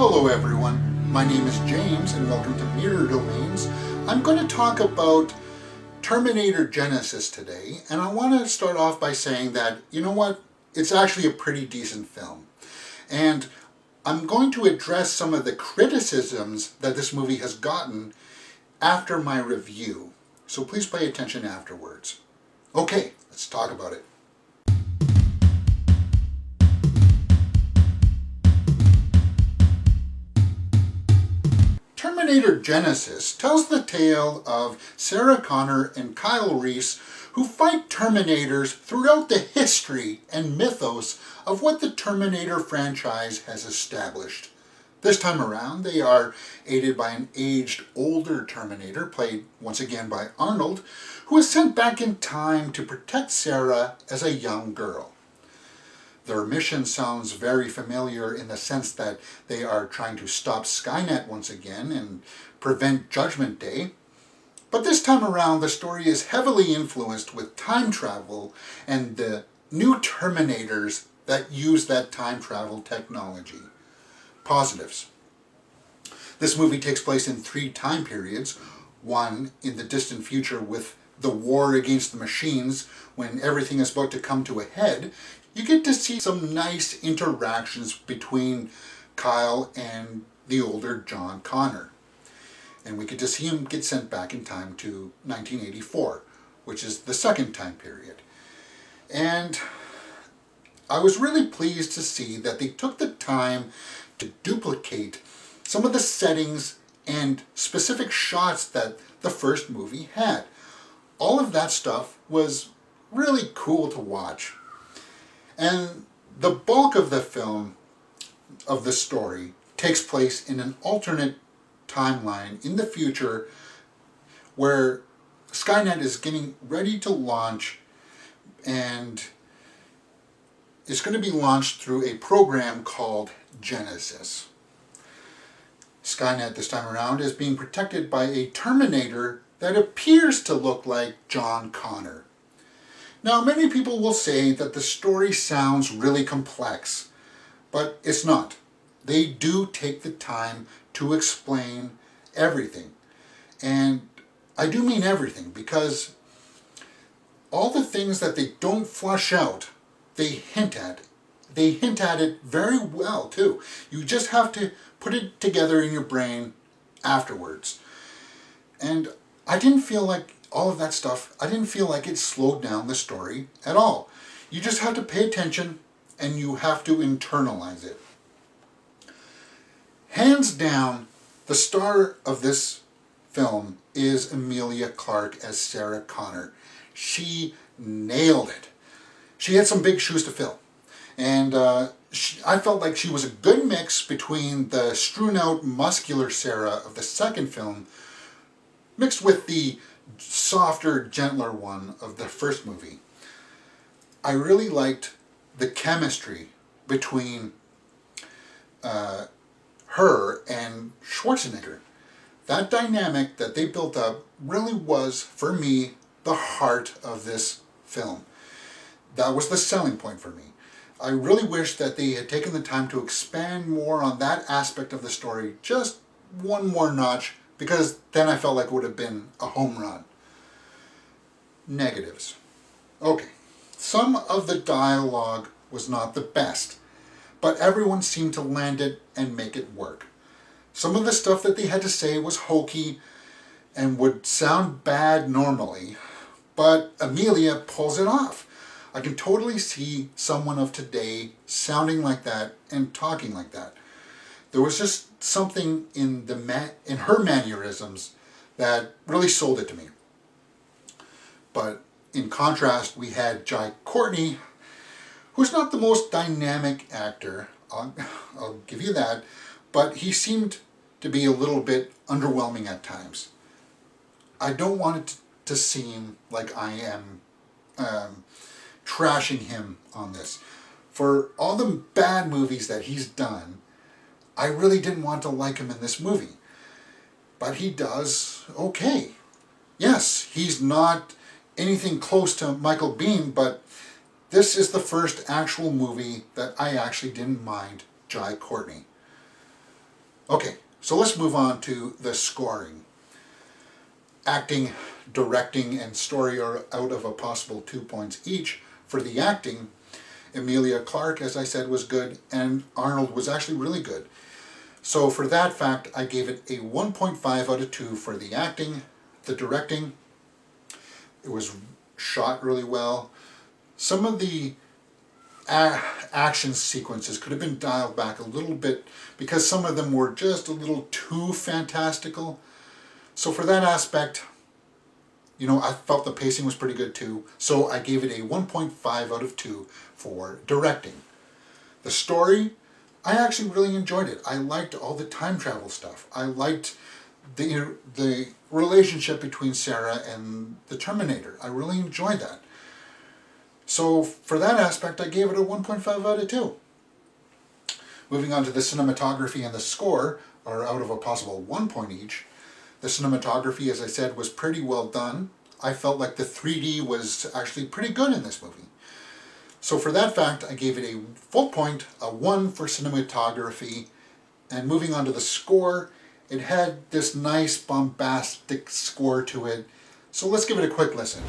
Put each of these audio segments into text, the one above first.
Hello everyone, my name is James and welcome to Mirror Domains. I'm going to talk about Terminator Genisys today, and I want to start off by saying that, you know what, it's actually a pretty decent film. And I'm going to address some of the criticisms that this movie has gotten after my review. So please pay attention afterwards. Okay, let's talk about it. Terminator Genisys tells the tale of Sarah Connor and Kyle Reese, who fight Terminators throughout the history and mythos of what the Terminator franchise has established. This time around, they are aided by an aged, older Terminator, played once again by Arnold, who is sent back in time to protect Sarah as a young girl. Their mission sounds very familiar in the sense that they are trying to stop Skynet once again and prevent Judgment Day. But this time around, the story is heavily influenced with time travel and the new Terminators that use that time travel technology. Positives. This movie takes place in 3 time periods. One in the distant future with the war against the machines, when everything is about to come to a head. You get to see some nice interactions between Kyle and the older John Connor. And we get to see him get sent back in time to 1984, which is the second time period. And I was really pleased to see that they took the time to duplicate some of the settings and specific shots that the first movie had. All of that stuff was really cool to watch. And the bulk of the film, of the story, takes place in an alternate timeline in the future where Skynet is getting ready to launch, and it's going to be launched through a program called Genisys. Skynet this time around is being protected by a Terminator that appears to look like John Connor. Now, many people will say that the story sounds really complex, but it's not. They do take the time to explain everything. And I do mean everything, because all the things that they don't flush out, they hint at. They hint at it very well, too. You just have to put it together in your brain afterwards. And I didn't feel like all of that stuff, I didn't feel like it slowed down the story at all. You just have to pay attention and you have to internalize it. Hands down, the star of this film is Emilia Clarke as Sarah Connor. She nailed it. She had some big shoes to fill. And I felt like she was a good mix between the strewn out muscular Sarah of the second film mixed with the softer, gentler one of the first movie. I really liked the chemistry between her and Schwarzenegger. That dynamic that they built up really was, for me, the heart of this film. That was the selling point for me. I really wish that they had taken the time to expand more on that aspect of the story, just one more notch, because then I felt like it would have been a home run. Negatives. Okay, some of the dialogue was not the best, but everyone seemed to land it and make it work. Some of the stuff that they had to say was hokey and would sound bad normally, but Emilia pulls it off. I can totally see someone of today sounding like that and talking like that. There was just something in her mannerisms that really sold it to me. But in contrast, we had Courtney, who's not the most dynamic actor, I'll give you that, but he seemed to be a little bit underwhelming at times. I don't want it to seem like I am trashing him on this. For all the bad movies that he's done, I really didn't want to like him in this movie. But he does okay. Yes, he's not anything close to Michael Biehn, but this is the first actual movie that I actually didn't mind Courtney. Okay, so let's move on to the scoring. Acting, directing, and story are out of a possible 2 points each. For the acting, Emilia Clarke, as I said, was good, and Arnold was actually really good. So for that fact, I gave it a 1.5 out of 2 for the acting. The directing, it was shot really well. Some of the action sequences could have been dialed back a little bit because some of them were just a little too fantastical. So for that aspect, I felt the pacing was pretty good too. So I gave it a 1.5 out of 2 for directing. The story, I actually really enjoyed it. I liked all the time travel stuff. I liked the relationship between Sarah and the Terminator. I really enjoyed that. So for that aspect, I gave it a 1.5 out of 2. Moving on to the cinematography and the score are out of a possible 1 point each. The cinematography, as I said, was pretty well done. I felt like the 3D was actually pretty good in this movie. So for that fact, I gave it a full point, a 1 for cinematography. And moving on to the score, it had this nice bombastic score to it. So let's give it a quick listen.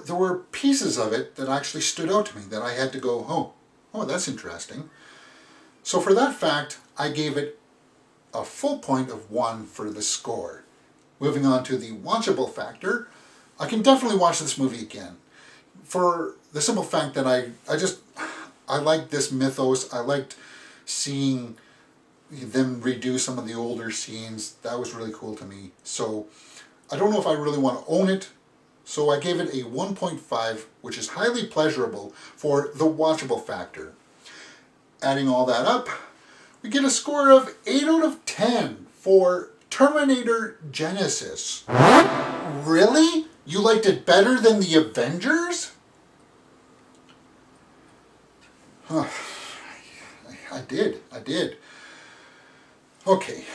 There were pieces of it that actually stood out to me that I had to go, oh, that's interesting. So for that fact, I gave it a full point of 1 for the score. Moving on to the watchable factor, I can definitely watch this movie again. For the simple fact that I liked this mythos. I liked seeing them redo some of the older scenes. That was really cool to me. So I don't know if I really want to own it. So I gave it a 1.5, which is highly pleasurable for the watchable factor. Adding all that up, we get a score of 8 out of 10 for Terminator Genisys. Really? You liked it better than the Avengers? I did. Okay,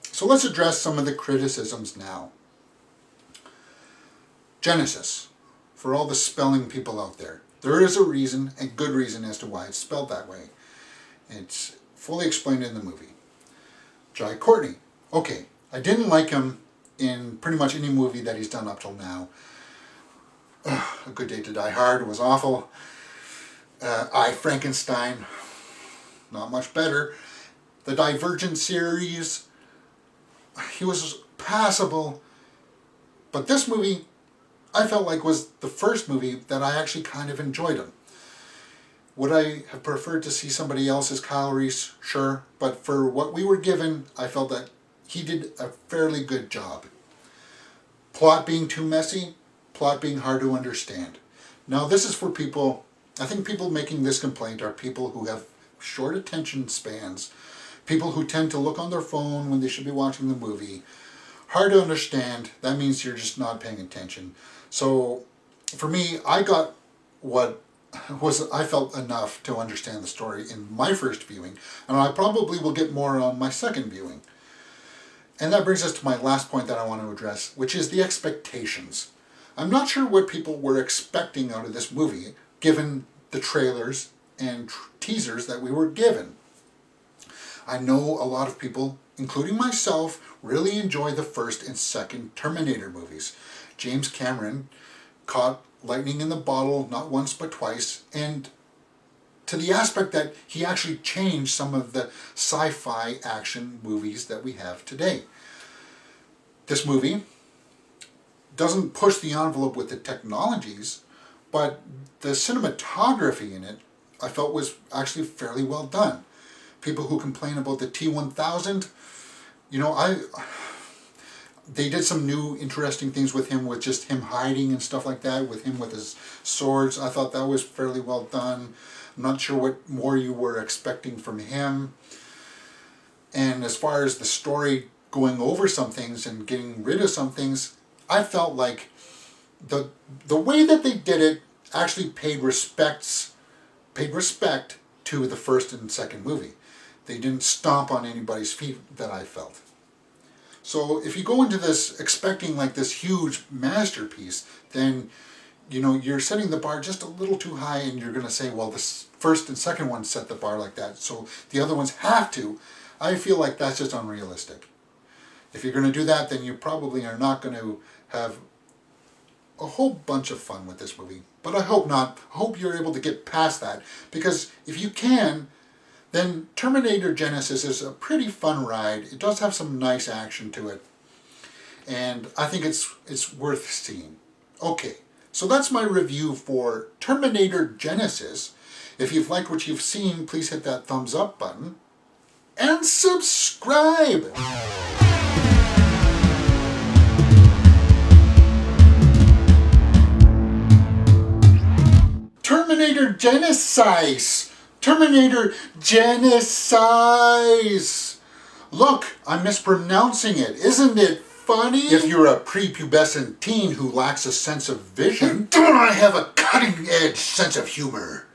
so let's address some of the criticisms now. Genisys, for all the spelling people out there, there is a reason, a good reason as to why it's spelled that way. It's fully explained in the movie. Courtney, okay, I didn't like him in pretty much any movie that he's done up till now. A Good Day to Die Hard was awful. I, Frankenstein, not much better. The Divergent series, he was passable. But this movie, I felt like was the first movie that I actually kind of enjoyed him. Would I have preferred to see somebody else's Kyle Reese? Sure. But for what we were given, I felt that he did a fairly good job. Plot being too messy, plot being hard to understand. Now this is for people, I think people making this complaint are people who have short attention spans, people who tend to look on their phone when they should be watching the movie. Hard to understand, that means you're just not paying attention. So for me, I got what I felt enough to understand the story in my first viewing, and I probably will get more on my second viewing. And that brings us to my last point that I want to address, which is the expectations. I'm not sure what people were expecting out of this movie, given the trailers and teasers that we were given. I know a lot of people, including myself, really enjoy the first and second Terminator movies. James Cameron caught lightning in the bottle not once but twice, and to the aspect that he actually changed some of the sci-fi action movies that we have today. This movie doesn't push the envelope with the technologies, but the cinematography in it I felt was actually fairly well done. People who complain about the T-1000, they did some new interesting things with him, with just him hiding and stuff like that, with him with his swords. I thought that was fairly well done. I'm not sure what more you were expecting from him. And as far as the story going over some things and getting rid of some things, I felt like the way that they did it actually paid respect to the first and second movie. They didn't stomp on anybody's feet that I felt. So if you go into this expecting like this huge masterpiece, then you're setting the bar just a little too high, and you're going to say, well, this first and second one set the bar like that, so the other ones have to. I feel like that's just unrealistic. If you're going to do that, then you probably are not going to have a whole bunch of fun with this movie. But I hope not. I hope you're able to get past that, because if you can, then Terminator Genisys is a pretty fun ride. It does have some nice action to it, and I think it's worth seeing. Okay, so that's my review for Terminator Genisys. If you've liked what you've seen, please hit that thumbs up button and subscribe. Terminator Genisys! Terminator Genisys! Look, I'm mispronouncing it. Isn't it funny? If you're a prepubescent teen who lacks a sense of vision, don't I have a cutting-edge sense of humor?